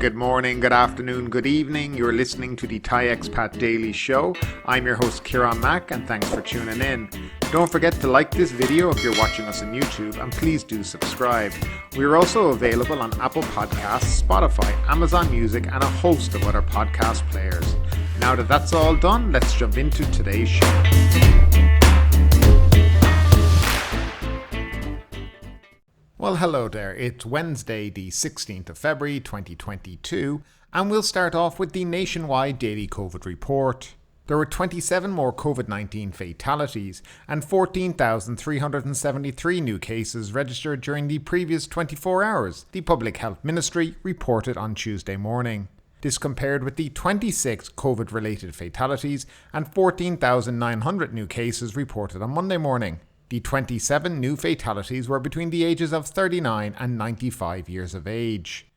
good morning, good afternoon, good evening. You're listening to the Thai Expat Daily Show. I'm your host Kieran Mack and thanks for tuning in. Don't forget to like this video if you're watching us on YouTube and please do subscribe. We're also available on Apple Podcasts, Spotify, Amazon Music and a host of other podcast players. Now that that's all done, let's jump into today's show. Well, hello there. It's Wednesday, the 16th of February 2022, and we'll start off with the nationwide daily COVID report. There were 27 more COVID-19 fatalities and 14,373 new cases registered during the previous 24 hours, the Public Health Ministry reported on Tuesday morning. This compared with the 26 COVID-related fatalities and 14,900 new cases reported on Monday morning. The 27 new fatalities were between the ages of 39 and 95 years of age.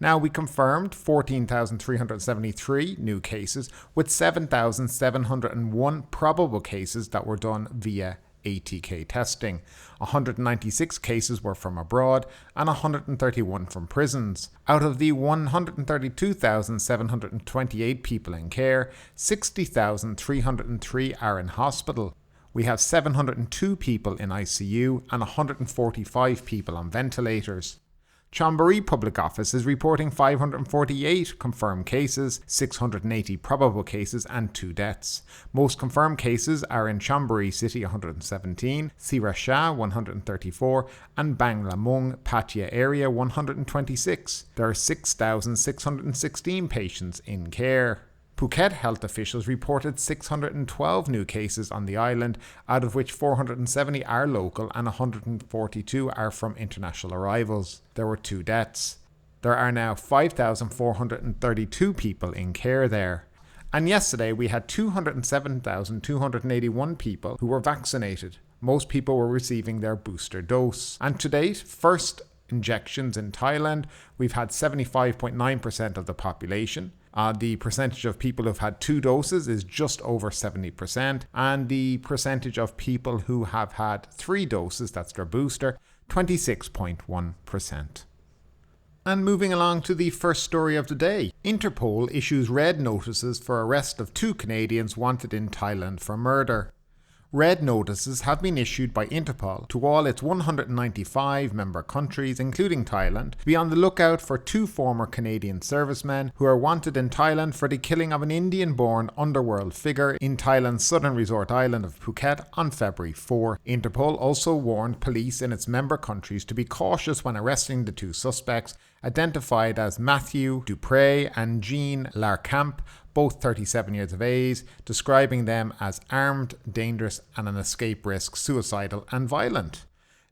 Now we confirmed 14,373 new cases with 7,701 probable cases that were done via ATK testing. 196 cases were from abroad and 131 from prisons. Out of the 132,728 people in care, 60,303 are in hospital. We have 702 people in ICU and 145 people on ventilators. Chonburi Public Office is reporting 548 confirmed cases, 680 probable cases and 2 deaths. Most confirmed cases are in Chonburi City 117, Sirasha 134 and Banglamung Pattaya area 126. There are 6,616 patients in care. Phuket health officials reported 612 new cases on the island, out of which 470 are local and 142 are from international arrivals. There were 2 deaths. There are now 5,432 people in care there. And yesterday we had 207,281 people who were vaccinated. Most people were receiving their booster dose. And to date, first injections in Thailand, we've had 75.9% of the population. The percentage of people who've had 2 doses is just over 70%, and the percentage of people who have had 3 doses, that's their booster, 26.1%. And moving along to the first story of the day, Interpol issues red notices for arrest of 2 Canadians wanted in Thailand for murder. Red notices have been issued by Interpol to all its 195 member countries, including Thailand, to be on the lookout for 2 former Canadian servicemen who are wanted in Thailand for the killing of an Indian-born underworld figure in Thailand's southern resort island of Phuket on February 4. Interpol also warned police in its member countries to be cautious when arresting the 2 suspects, identified as Matthew Dupre and Jean Larcamp, both 37 years of age, describing them as armed, dangerous and an escape risk, suicidal and violent.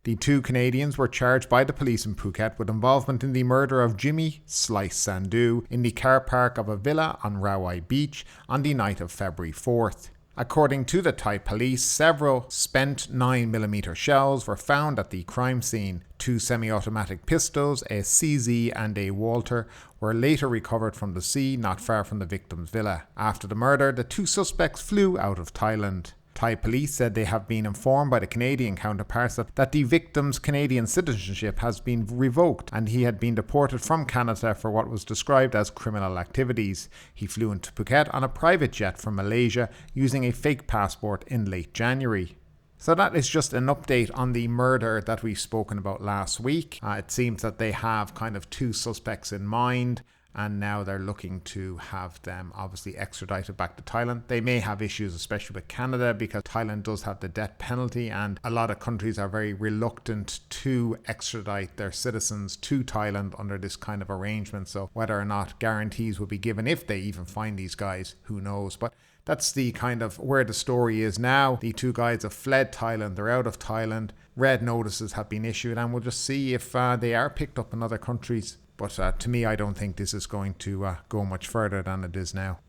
The 2 Canadians were charged by the police in Phuket with involvement in the murder of Jimmy Slice Sandhu in the car park of a villa on Rawai Beach on the night of February 4th. According to the Thai police, several spent 9mm shells were found at the crime scene. 2 semi-automatic pistols, a CZ and a Walter, were later recovered from the sea not far from the victim's villa. After the murder, the 2 suspects flew out of Thailand. Thai police said they have been informed by the Canadian counterparts that the victim's Canadian citizenship has been revoked and he had been deported from Canada for what was described as criminal activities. He flew into Phuket on a private jet from Malaysia using a fake passport in late January. So that is just an update on the murder that we've spoken about last week. It seems that they have kind of 2 suspects in mind, and now they're looking to have them obviously extradited back to Thailand. They may have issues, especially with Canada, because Thailand does have the death penalty and a lot of countries are very reluctant to extradite their citizens to Thailand under this kind of arrangement. So whether or not guarantees will be given if they even find these guys, who knows. But that's the kind of where the story is now. The 2 guys have fled Thailand. They're out of Thailand. Red notices have been issued and we'll just see if they are picked up in other countries. But to me, I don't think this is going to go much further than it is now.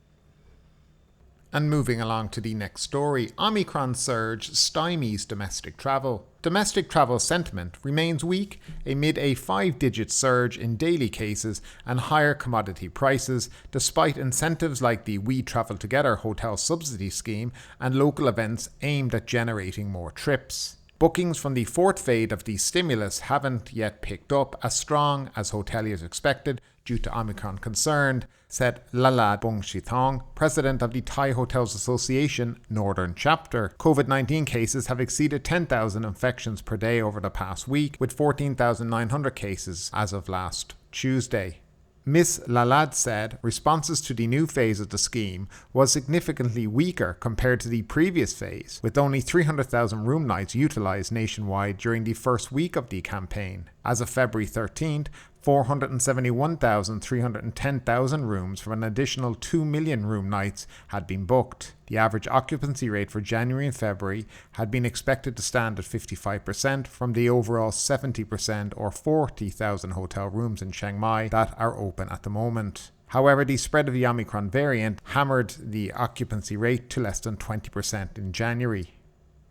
And moving along to the next story, Omicron surge stymies domestic travel. Domestic travel sentiment remains weak amid a 5-digit surge in daily cases and higher commodity prices, despite incentives like the We Travel Together hotel subsidy scheme and local events aimed at generating more trips. Bookings from the 4th phase of the stimulus haven't yet picked up as strong as hoteliers expected due to Omicron concern, said Lalad Bongshithong, president of the Thai Hotels Association Northern Chapter. COVID-19 cases have exceeded 10,000 infections per day over the past week, with 14,900 cases as of last Tuesday. Ms. Lalad said responses to the new phase of the scheme was significantly weaker compared to the previous phase, with only 300,000 room nights utilised nationwide during the first week of the campaign. As of February 13th, 471,310 rooms from an additional 2 million room nights had been booked. The average occupancy rate for January and February had been expected to stand at 55% from the overall 70% or 40,000 hotel rooms in Chiang Mai that are open at the moment. However, the spread of the Omicron variant hammered the occupancy rate to less than 20% in January.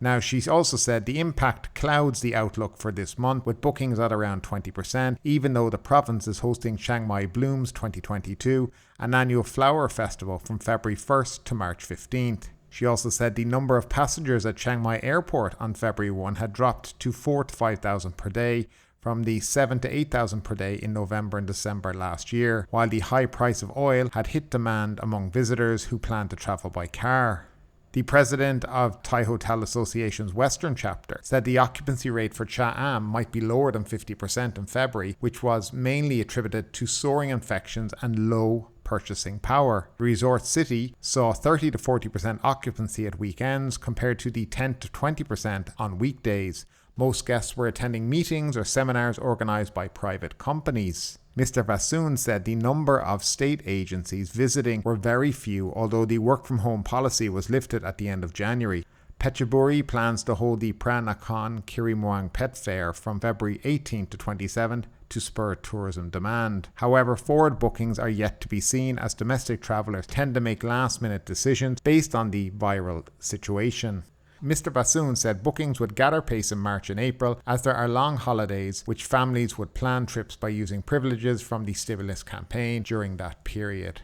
Now, she also said the impact clouds the outlook for this month, with bookings at around 20%, even though the province is hosting Chiang Mai Blooms 2022, an annual flower festival from February 1st to March 15th. She also said the number of passengers at Chiang Mai Airport on February 1 had dropped to 4,000 to 5,000 per day, from the 7,000 to 8,000 per day in November and December last year, while the high price of oil had hit demand among visitors who plan to travel by car. The president of Thai Hotel Association's Western Chapter said the occupancy rate for Cha Am might be lower than 50% in February, which was mainly attributed to soaring infections and low purchasing power. The resort city saw 30 to 40% occupancy at weekends compared to the 10 to 20% on weekdays. Most guests were attending meetings or seminars organised by private companies. Mr. Vasoon said the number of state agencies visiting were very few, although the work-from-home policy was lifted at the end of January. Phetchaburi plans to hold the Pranakan Kirimuang Pet Fair from February 18th to 27th to spur tourism demand. However, forward bookings are yet to be seen, as domestic travellers tend to make last-minute decisions based on the viral situation. Mr. Bassoon said bookings would gather pace in March and April, as there are long holidays which families would plan trips by using privileges from the stimulus campaign during that period.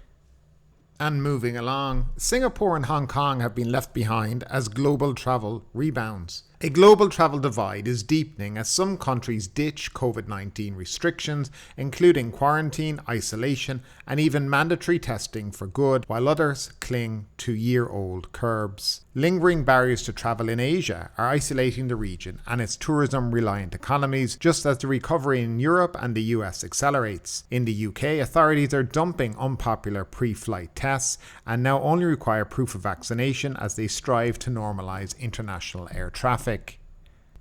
And moving along, Singapore and Hong Kong have been left behind as global travel rebounds. A global travel divide is deepening as some countries ditch COVID-19 restrictions, including quarantine, isolation, and even mandatory testing for good, while others cling to year-old curbs. Lingering barriers to travel in Asia are isolating the region and its tourism-reliant economies, just as the recovery in Europe and the US accelerates. In the UK, authorities are dumping unpopular pre-flight tests and now only require proof of vaccination as they strive to normalise international air traffic.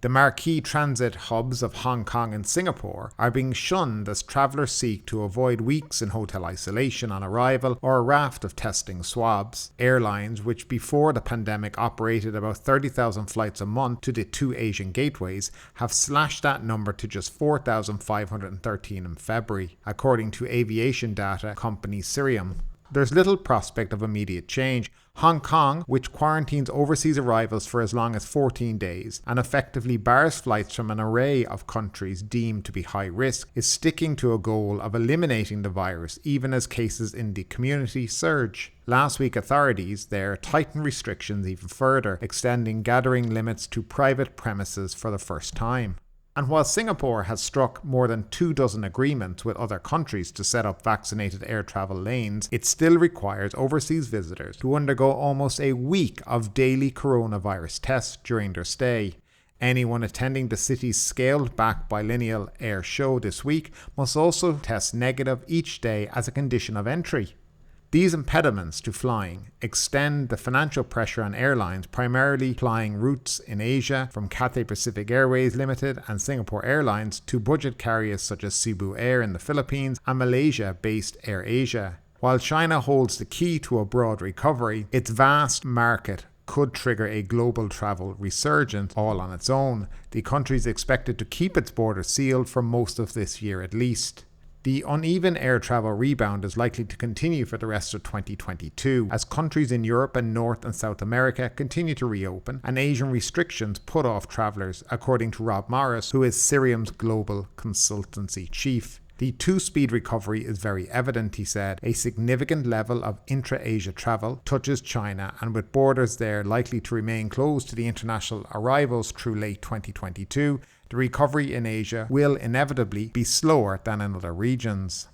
The marquee transit hubs of Hong Kong and Singapore are being shunned as travellers seek to avoid weeks in hotel isolation on arrival or a raft of testing swabs. Airlines, which before the pandemic operated about 30,000 flights a month to the two Asian gateways, have slashed that number to just 4,513 in February, according to aviation data company Cirium. There's little prospect of immediate change. Hong Kong, which quarantines overseas arrivals for as long as 14 days and effectively bars flights from an array of countries deemed to be high risk, is sticking to a goal of eliminating the virus even as cases in the community surge. Last week, authorities there tightened restrictions even further, extending gathering limits to private premises for the first time. And while Singapore has struck more than 24 agreements with other countries to set up vaccinated air travel lanes, it still requires overseas visitors to undergo almost a week of daily coronavirus tests during their stay. Anyone attending the city's scaled-back biennial air show this week must also test negative each day as a condition of entry. These impediments to flying extend the financial pressure on airlines primarily flying routes in Asia, from Cathay Pacific Airways Limited and Singapore Airlines to budget carriers such as Cebu Air in the Philippines and Malaysia-based AirAsia. While China holds the key to a broad recovery, its vast market could trigger a global travel resurgence all on its own. The country is expected to keep its borders sealed for most of this year at least. The uneven air travel rebound is likely to continue for the rest of 2022 as countries in Europe and North and South America continue to reopen and Asian restrictions put off travellers, according to Rob Morris, who is Cirium's global consultancy chief. The two-speed recovery is very evident, he said. A significant level of intra-Asia travel touches China, and with borders there likely to remain closed to the international arrivals through late 2022, the recovery in Asia will inevitably be slower than in other regions.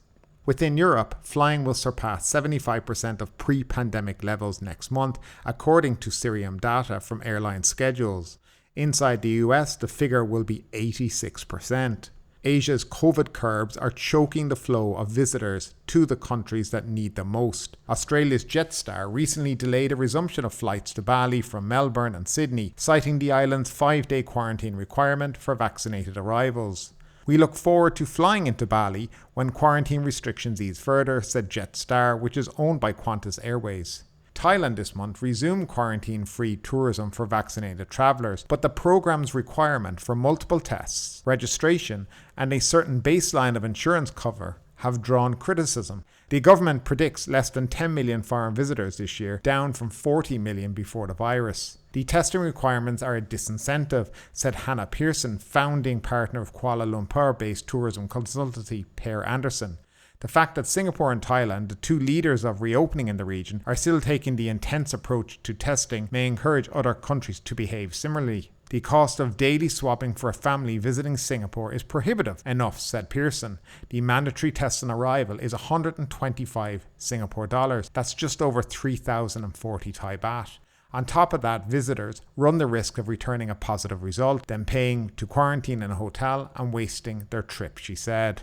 Within Europe, flying will surpass 75% of pre-pandemic levels next month, according to Cirium data from airline schedules. Inside the US, the figure will be 86%. Asia's COVID curbs are choking the flow of visitors to the countries that need them most. Australia's Jetstar recently delayed a resumption of flights to Bali from Melbourne and Sydney, citing the island's 5-day quarantine requirement for vaccinated arrivals. "We look forward to flying into Bali when quarantine restrictions ease further," said Jetstar, which is owned by Qantas Airways. Thailand this month resumed quarantine-free tourism for vaccinated travellers, but the programme's requirement for multiple tests, registration, and a certain baseline of insurance cover have drawn criticism. The government predicts less than 10 million foreign visitors this year, down from 40 million before the virus. "The testing requirements are a disincentive," said Hannah Pearson, founding partner of Kuala Lumpur-based tourism consultancy Per Anderson. The fact that Singapore and Thailand, the two leaders of reopening in the region, are still taking the intense approach to testing may encourage other countries to behave similarly. "The cost of daily swabbing for a family visiting Singapore is prohibitive enough," said Pearson. "The mandatory test on arrival is 125 Singapore dollars. That's just over 3,040 Thai baht. On top of that, visitors run the risk of returning a positive result, then paying to quarantine in a hotel and wasting their trip," she said.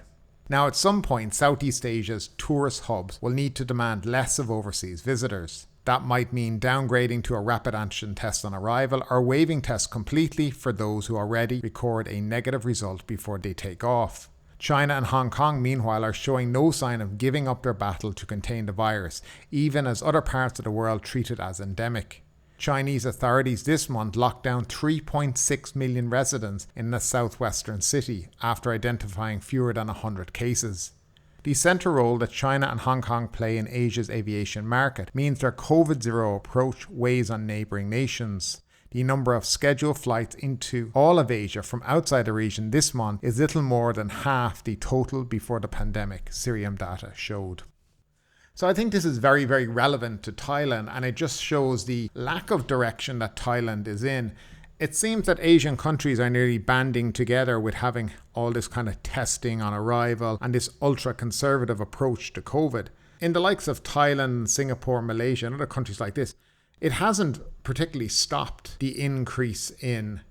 Now, at some point, Southeast Asia's tourist hubs will need to demand less of overseas visitors. That might mean downgrading to a rapid antigen test on arrival or waiving tests completely for those who already record a negative result before they take off. China and Hong Kong, meanwhile, are showing no sign of giving up their battle to contain the virus, even as other parts of the world treat it as endemic. Chinese authorities this month locked down 3.6 million residents in the southwestern city after identifying fewer than 100 cases. The central role that China and Hong Kong play in Asia's aviation market means their COVID-0 approach weighs on neighbouring nations. The number of scheduled flights into all of Asia from outside the region this month is little more than half the total before the pandemic, Cirium data showed. So I think this is very, very relevant to Thailand, and it just shows the lack of direction that Thailand is in. It seems that Asian countries are nearly banding together with having all this kind of testing on arrival and this ultra-conservative approach to COVID. In the likes of Thailand, Singapore, Malaysia, and other countries like this, it hasn't particularly stopped the increase in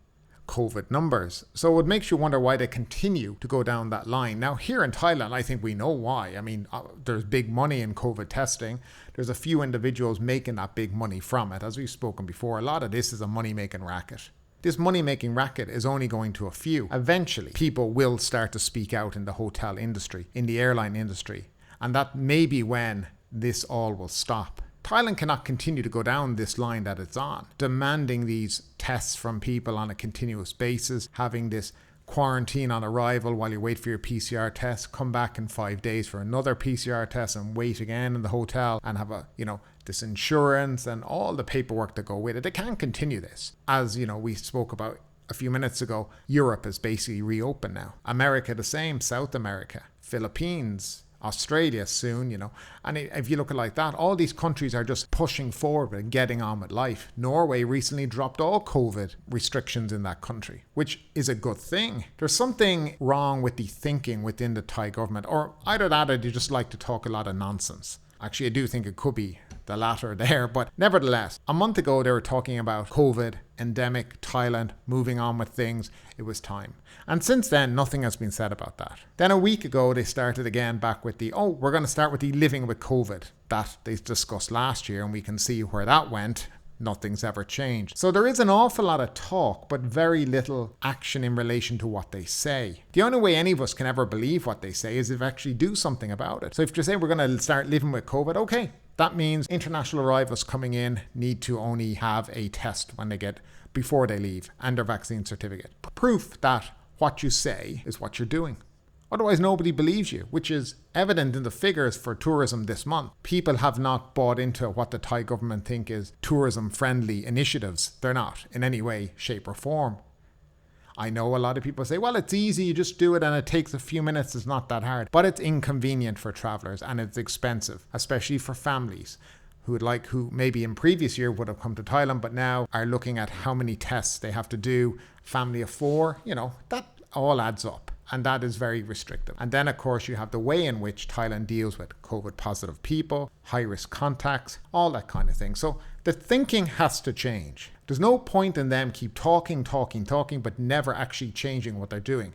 COVID numbers. So it makes you wonder why they continue to go down that line. Now, here in Thailand, I think we know why. I mean, there's big money in COVID testing. There's a few individuals making that big money from it. As we've spoken before, a lot of this is a money-making racket. This money-making racket is only going to a few. Eventually, people will start to speak out in the hotel industry, in the airline industry, and that may be when this all will stop. Thailand cannot continue to go down this line that it's on, demanding these tests from people on a continuous basis, having this quarantine on arrival while you wait for your PCR test, come back in 5 days for another PCR test and wait again in the hotel and have this insurance and all the paperwork that go with it. They can't continue this. As we spoke about a few minutes ago, Europe is basically reopened now. America the same, South America, Philippines, Australia soon, and if you look at it like that, all these countries are just pushing forward and getting on with life. Norway recently dropped all COVID restrictions in that country, which is a good thing. There's something wrong with the thinking within the Thai government, or either that or they just like to talk a lot of nonsense. Actually, I do think it could be the latter there, but nevertheless, a month ago they were talking about COVID, endemic, Thailand, moving on with things. It was time. And since then, nothing has been said about that. Then a week ago, they started again back with we're going to start with the living with COVID that they discussed last year, and we can see where that went. Nothing's ever changed. So there is an awful lot of talk, but very little action in relation to what they say. The only way any of us can ever believe what they say is if they actually do something about it. So if you say we're going to start living with COVID, okay, that means international arrivals coming in need to only have a test before they leave and their vaccine certificate. Proof that what you say is what you're doing. Otherwise, nobody believes you, which is evident in the figures for tourism this month. People have not bought into what the Thai government think is tourism-friendly initiatives. They're not in any way, shape or form. I know a lot of people say, well, it's easy, you just do it and it takes a few minutes, it's not that hard. But it's inconvenient for travelers and it's expensive, especially for families who maybe in previous year would have come to Thailand, but now are looking at how many tests they have to do. Family of 4, that all adds up. And that is very restrictive. And then, of course, you have the way in which Thailand deals with COVID positive people, high-risk contacts, all that kind of thing. So the thinking has to change. There's no point in them keep talking, but never actually changing what they're doing.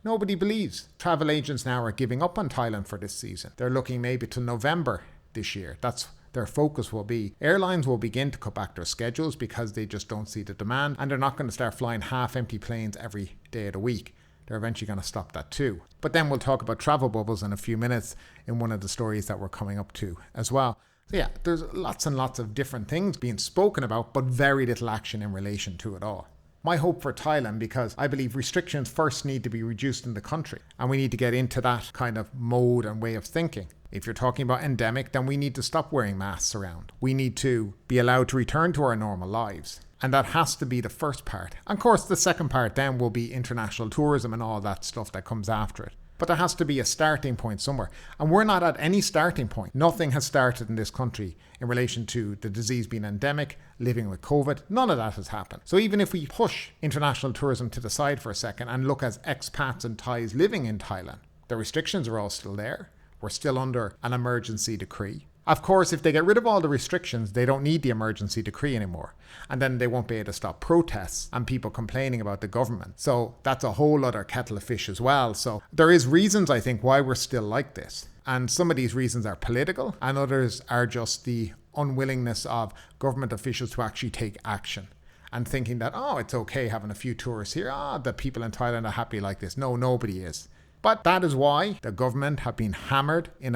Nobody believes. Travel agents now are giving up on Thailand for this season. They're looking maybe to November this year. That's their focus will be. Airlines will begin to cut back their schedules because they just don't see the demand, and they're not going to start flying half-empty planes every day of the week. They're eventually going to stop that too. But then we'll talk about travel bubbles in a few minutes in one of the stories that we're coming up to as well. So yeah, there's lots and lots of different things being spoken about, but very little action in relation to it all. My hope for Thailand, because I believe restrictions first need to be reduced in the country, and we need to get into that kind of mode and way of thinking. If you're talking about endemic, then we need to stop wearing masks around. We need to be allowed to return to our normal lives. And that has to be the first part. And of course, the second part then will be international tourism and all that stuff that comes after it. But there has to be a starting point somewhere. And we're not at any starting point. Nothing has started in this country in relation to the disease being endemic, living with COVID. None of that has happened. So even if we push international tourism to the side for a second and look as expats and Thais living in Thailand, the restrictions are all still there. We're still under an emergency decree. Of course, if they get rid of all the restrictions, they don't need the emergency decree anymore. And then they won't be able to stop protests and people complaining about the government. So that's a whole other kettle of fish as well. So there is reasons, I think, why we're still like this. And some of these reasons are political and others are just the unwillingness of government officials to actually take action. And thinking that, oh, it's okay having a few tourists here. The people in Thailand are happy like this. No, nobody is. But that is why the government have been hammered in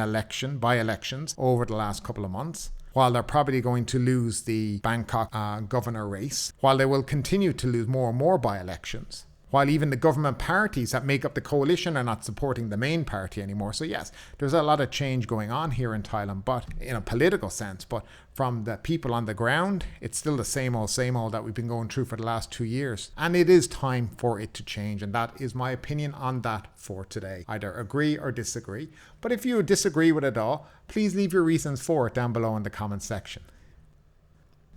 by-elections over the last couple of months, while they're probably going to lose the Bangkok governor race, while they will continue to lose more and more by-elections, while even the government parties that make up the coalition are not supporting the main party anymore. So yes, there's a lot of change going on here in Thailand, but in a political sense. But from the people on the ground, it's still the same old that we've been going through for the last 2 years. And it is time for it to change. And that is my opinion on that for today. Either agree or disagree. But if you disagree with it all, please leave your reasons for it down below in the comment section.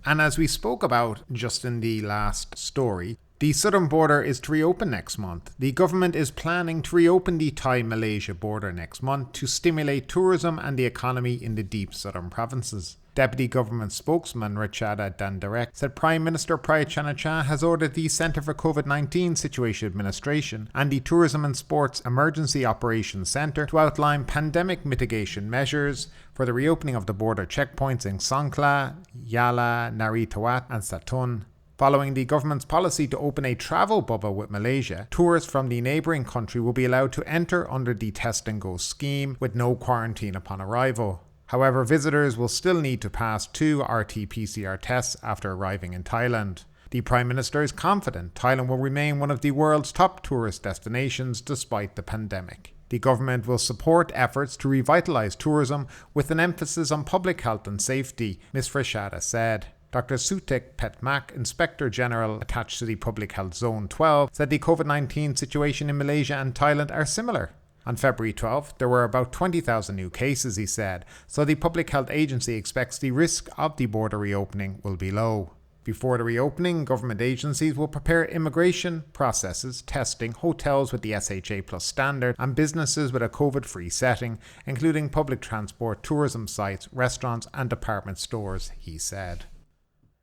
And as we spoke about just in the last story, the southern border is to reopen next month. The government is planning to reopen the Thai-Malaysia border next month to stimulate tourism and the economy in the deep southern provinces. Deputy Government Spokesman Rachada Dandarek said Prime Minister Prayut Chan-o-cha has ordered the Centre for COVID-19 Situation Administration and the Tourism and Sports Emergency Operations Centre to outline pandemic mitigation measures for the reopening of the border checkpoints in Songkhla, Yala, Nari Tawat and Satun. Following the government's policy to open a travel bubble with Malaysia, tourists from the neighbouring country will be allowed to enter under the test and go scheme with no quarantine upon arrival. However, visitors will still need to pass 2 RT-PCR tests after arriving in Thailand. The Prime Minister is confident Thailand will remain one of the world's top tourist destinations despite the pandemic. The government will support efforts to revitalise tourism with an emphasis on public health and safety, Ms. Rashada said. Dr. Sutek Petmak, Inspector General attached to the Public Health Zone 12, said the COVID-19 situation in Malaysia and Thailand are similar. On February 12th, there were about 20,000 new cases, he said, so the Public Health Agency expects the risk of the border reopening will be low. Before the reopening, government agencies will prepare immigration processes, testing, hotels with the SHA Plus standard, and businesses with a COVID-free setting, including public transport, tourism sites, restaurants, and department stores, he said.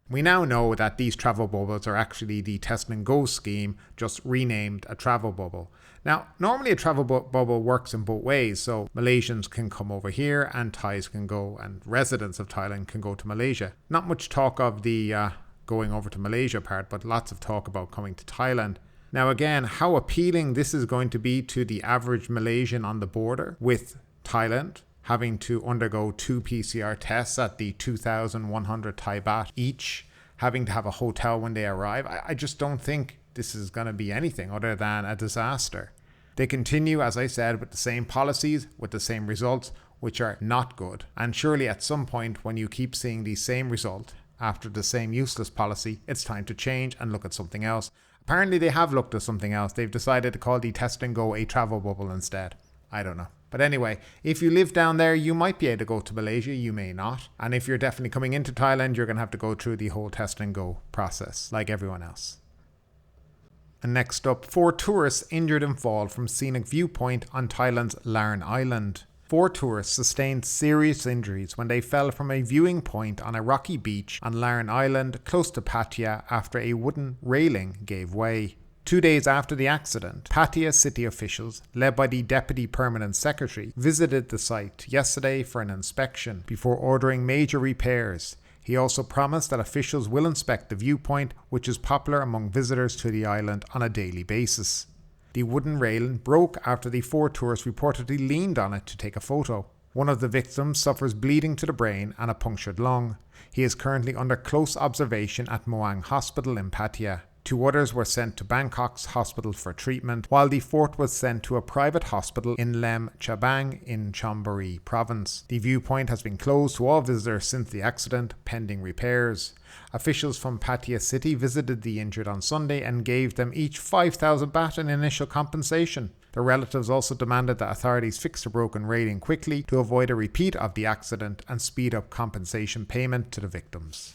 We now know that these travel bubbles are actually the test and go scheme, just renamed a travel bubble. Now, normally a travel bubble works in both ways, so Malaysians can come over here and Thais can go, and residents of Thailand can go to Malaysia. Not much talk of the going over to Malaysia part, but lots of talk about coming to Thailand. Now again, how appealing this is going to be to the average Malaysian on the border with Thailand, having to undergo 2 PCR tests at the 2,100 Thai baht each, having to have a hotel when they arrive. I just don't think this is going to be anything other than a disaster. They continue, as I said, with the same policies, with the same results, which are not good. And surely at some point when you keep seeing the same result after the same useless policy, it's time to change and look at something else. Apparently they have looked at something else. They've decided to call the test and go a travel bubble instead. I don't know. But anyway, if you live down there, you might be able to go to Malaysia, you may not. And if you're definitely coming into Thailand, you're going to have to go through the whole test and go process, like everyone else. And next up, 4 tourists injured in fall from scenic viewpoint on Thailand's Larn island. 4 tourists sustained serious injuries when they fell from a viewing point on a rocky beach on Larn Island close to Pattaya after a wooden railing gave way. 2 days after the accident, Pattaya city officials, led by the Deputy Permanent Secretary, visited the site yesterday for an inspection before ordering major repairs. He also promised that officials will inspect the viewpoint, which is popular among visitors to the island on a daily basis. The wooden railing broke after the 4 tourists reportedly leaned on it to take a photo. One of the victims suffers bleeding to the brain and a punctured lung. He is currently under close observation at Muang Hospital in Pattaya. 2 others were sent to Bangkok's hospital for treatment, while the 4th was sent to a private hospital in Lem Chabang in Chonburi province. The viewpoint has been closed to all visitors since the accident, pending repairs. Officials from Pattaya city visited the injured on Sunday and gave them each 5,000 baht in initial compensation. Their relatives also demanded that authorities fix the broken railing quickly to avoid a repeat of the accident and speed up compensation payment to the victims.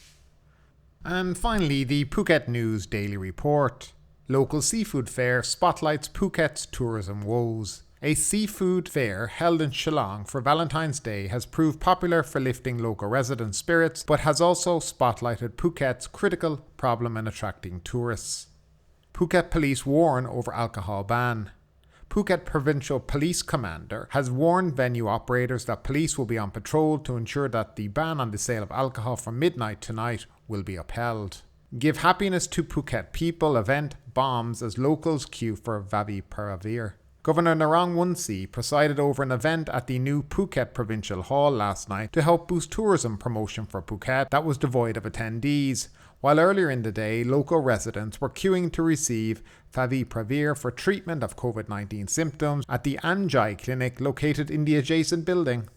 And finally, the Phuket News Daily Report. Local seafood fair spotlights Phuket's tourism woes. A seafood fair held in Shillong for Valentine's Day has proved popular for lifting local resident spirits, but has also spotlighted Phuket's critical problem in attracting tourists. Phuket police warn over alcohol ban. Phuket Provincial Police Commander has warned venue operators that police will be on patrol to ensure that the ban on the sale of alcohol from midnight tonight will be upheld. Give Happiness to Phuket People event bombs as locals queue for Vavi Paravir. Governor Narong Wonsi presided over an event at the new Phuket Provincial Hall last night to help boost tourism promotion for Phuket that was devoid of attendees, while earlier in the day local residents were queuing to receive Favipiravir for treatment of COVID-19 symptoms at the Anjai Clinic located in the adjacent building.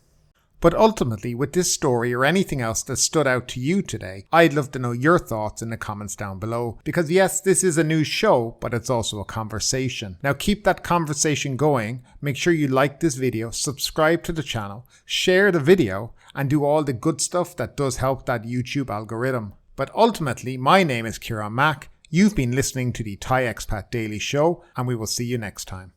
But ultimately, with this story or anything else that stood out to you today, I'd love to know your thoughts in the comments down below. Because yes, this is a news show, but it's also a conversation. Now keep that conversation going. Make sure you like this video, subscribe to the channel, share the video, and do all the good stuff that does help that YouTube algorithm. But ultimately, my name is Kieran Mack. You've been listening to the Thai Expat Daily Show, and we will see you next time.